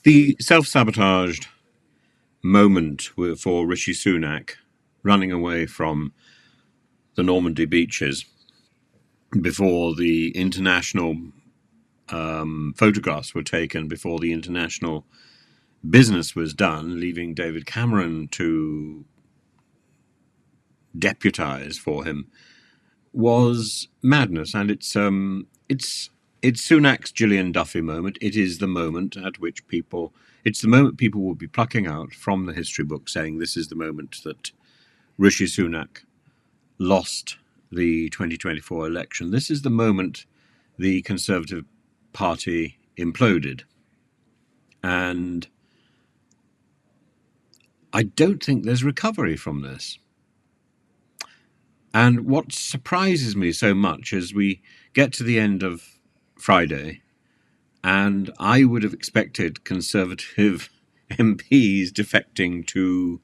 The self-sabotaged moment for Rishi Sunak running away from the Normandy beaches before the international photographs were taken, before the international business was done, leaving David Cameron to deputise for him, was madness. And it's Sunak's Gillian Duffy moment. It is the moment at which it's the moment people will be plucking out from the history book, saying this is the moment that Rishi Sunak lost the 2024 election. This is the moment the Conservative Party imploded. And I don't think there's recovery from this. And what surprises me so much as we get to the end of Friday, and I would have expected Conservative MPs defecting to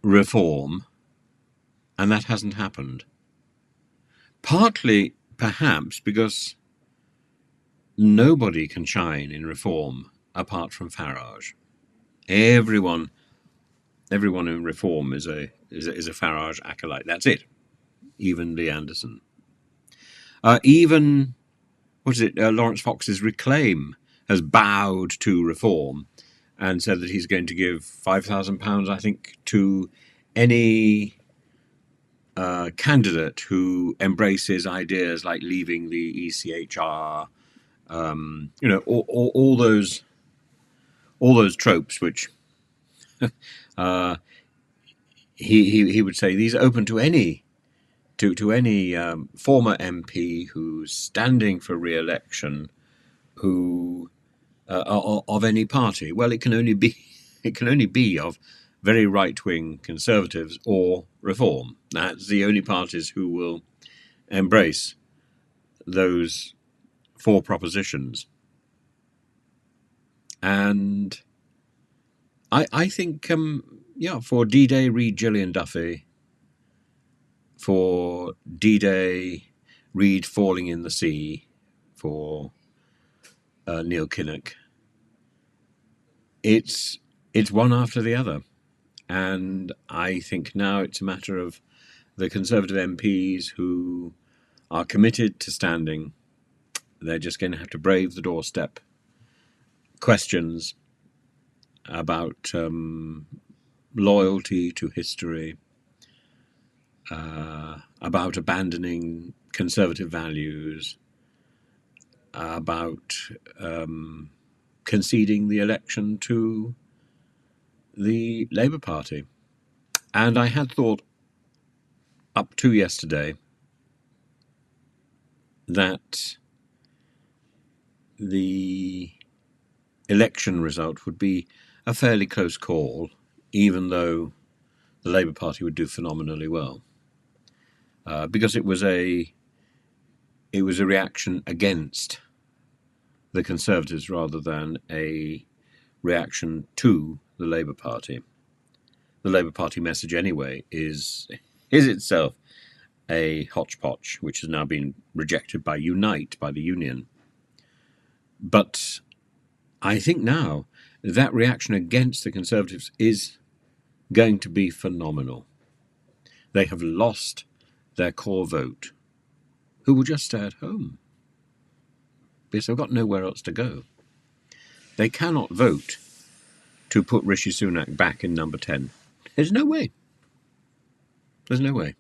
Reform, and that hasn't happened. Partly, perhaps, because nobody can shine in Reform apart from Farage. Everyone in Reform is a Farage acolyte. That's it. Even Lee Anderson. Even Lawrence Fox's Reclaim has bowed to Reform and said that he's going to give £5,000, I think, to any candidate who embraces ideas like leaving the ECHR, all those tropes which he would say these are open to any former MP who's standing for re-election, who of any party. Well, it can only be of very right-wing Conservatives or Reform. That's the only parties who will embrace those four propositions. And I think, for D-Day, read Gillian Duffy. For D-Day, read Falling in the Sea for Neil Kinnock. It's one after the other. And I think now it's a matter of the Conservative MPs who are committed to standing. They're just going to have to brave the doorstep questions about loyalty to history, about abandoning conservative values, about conceding the election to the Labour Party. And I had thought up to yesterday that the election result would be a fairly close call, even though the Labour Party would do phenomenally well, because it was a reaction against the Conservatives rather than a reaction to the Labour Party. The Labour Party message, anyway, is itself a hodgepodge, which has now been rejected by Unite, by the union. But I think now that reaction against the Conservatives is going to be phenomenal. They have lost their core vote, who will just stay at home because they've got nowhere else to go. They cannot vote to put Rishi Sunak back in number 10. There's no way. There's no way.